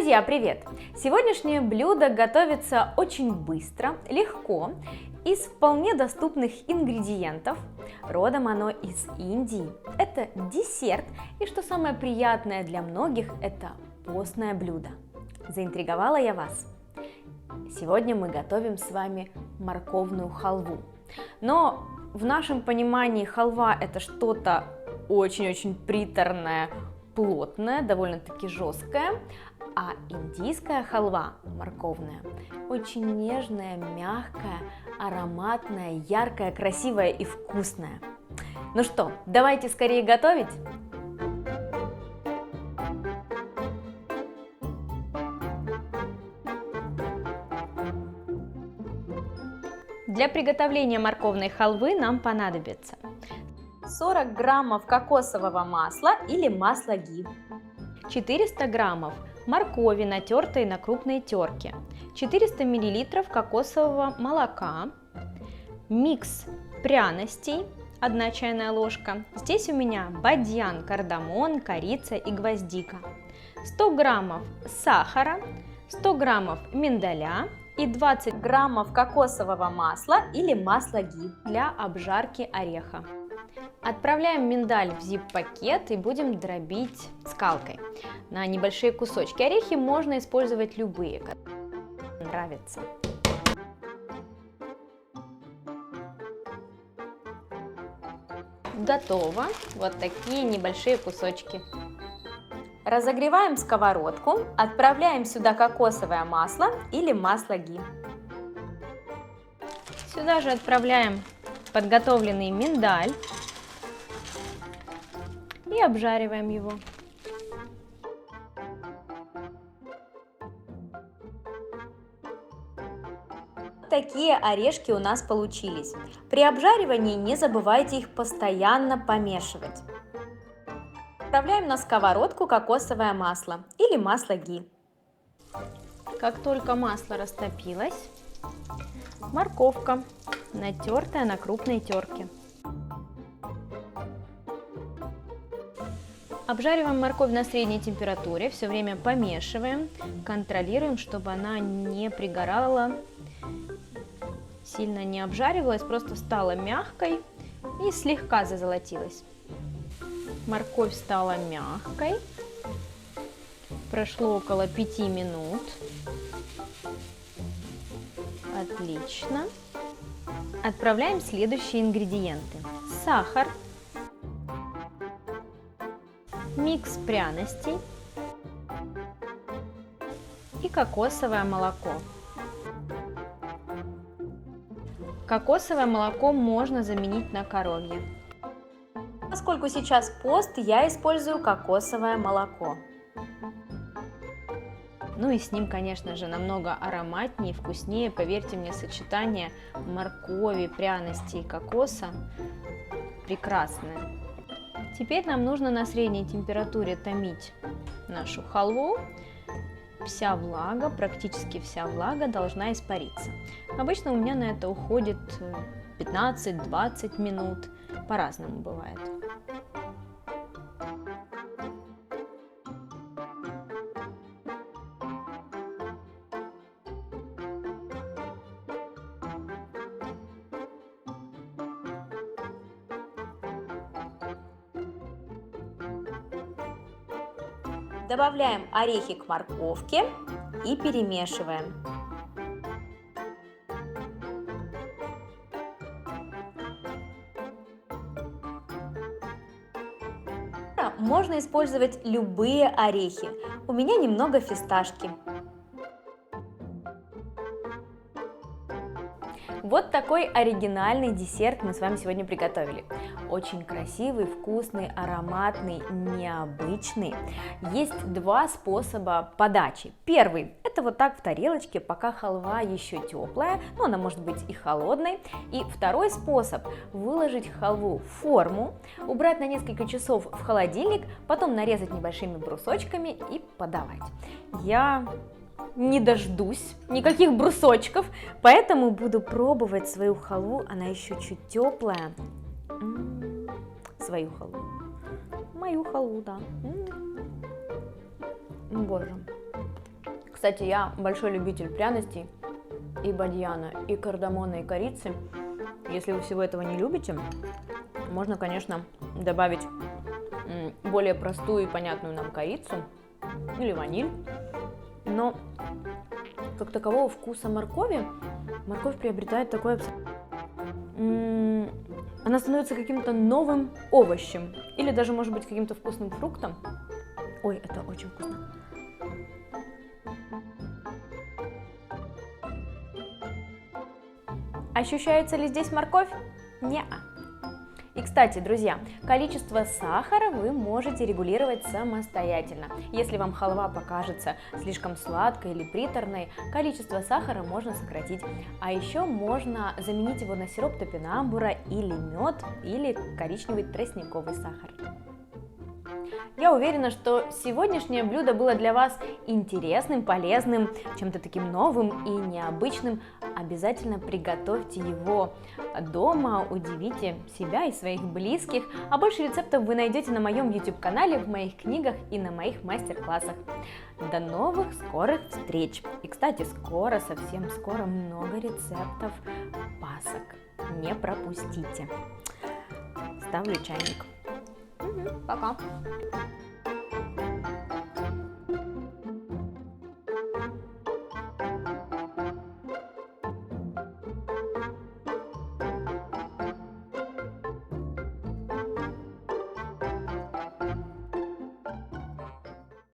Друзья, привет! Сегодняшнее блюдо готовится очень быстро, легко, из вполне доступных ингредиентов. Родом оно из Индии. Это десерт, и что самое приятное для многих, это постное блюдо. Заинтриговала я вас? Сегодня мы готовим с вами морковную халву. Но в нашем понимании халва это что-то очень-очень приторное, плотное, довольно-таки жесткое, а индийская халва морковная очень нежная, мягкая, ароматная, яркая, красивая и вкусная. Ну что, давайте скорее готовить! Для приготовления морковной халвы нам понадобится 40 граммов кокосового масла или масла ги, 400 граммов моркови, натертой на крупной терке, 400 миллилитров кокосового молока, микс пряностей, 1 чайная ложка, здесь у меня бадьян, кардамон, корица и гвоздика, 100 граммов сахара, 100 граммов миндаля и 20 граммов кокосового масла или масла ги для обжарки ореха. Отправляем миндаль в зип-пакет и будем дробить скалкой на небольшие кусочки. Орехи можно использовать любые, которые нравятся. Готово. Вот такие небольшие кусочки. Разогреваем сковородку, отправляем сюда кокосовое масло или масло ги. Сюда же отправляем подготовленный миндаль и обжариваем его. Такие орешки у нас получились. При обжаривании не забывайте их постоянно помешивать. Отправляем на сковородку кокосовое масло или масло ги. Как только масло растопилось, морковка, натертая на крупной терке. Обжариваем морковь на средней температуре, все время помешиваем, контролируем, чтобы она не пригорала, сильно не обжаривалась, просто стала мягкой и слегка зазолотилась. Морковь стала мягкой, прошло около 5 минут. Отлично. Отправляем следующие ингредиенты. Сахар, микс пряностей и кокосовое молоко. Кокосовое молоко можно заменить на коровье. Поскольку сейчас пост, я использую кокосовое молоко. Ну и с ним, конечно же, намного ароматнее и вкуснее. Поверьте мне, сочетание моркови, пряностей и кокоса прекрасное. Теперь нам нужно на средней температуре томить нашу халву. Вся влага, практически вся влага должна испариться. Обычно у меня на это уходит 15-20 минут, по-разному бывает. Добавляем орехи к морковке и перемешиваем. Можно использовать любые орехи. У меня немного фисташки. Вот такой оригинальный десерт мы с вами сегодня приготовили. Очень красивый, вкусный, ароматный, необычный. Есть два способа подачи. Первый – это вот так в тарелочке, пока халва еще теплая, но она может быть и холодной. И второй способ – выложить халву в форму, убрать на несколько часов в холодильник, потом нарезать небольшими брусочками и подавать. Я не дождусь никаких брусочков, поэтому буду пробовать свою халву, она еще чуть теплая. Свою халву. Мою халву, да. Боже. Кстати, я большой любитель пряностей и бадьяна, и кардамона, и корицы. Если вы всего этого не любите, можно, конечно, добавить более простую и понятную нам корицу или ваниль. Но как такового вкуса морковь приобретает такой... Она становится каким-то новым овощем или даже, может быть, каким-то вкусным фруктом. Ой, это очень вкусно. Ощущается ли здесь морковь? Не-а. И, кстати, друзья, количество сахара вы можете регулировать самостоятельно. Если вам халва покажется слишком сладкой или приторной, количество сахара можно сократить. А еще можно заменить его на сироп топинамбура или мед, или коричневый тростниковый сахар. Я уверена, что сегодняшнее блюдо было для вас интересным, полезным, чем-то таким новым и необычным. Обязательно приготовьте его дома, удивите себя и своих близких. А больше рецептов вы найдете на моем YouTube-канале, в моих книгах и на моих мастер-классах. До новых скорых встреч! И, кстати, скоро, совсем скоро много рецептов пасок. Не пропустите. Ставлю чайник. Пока!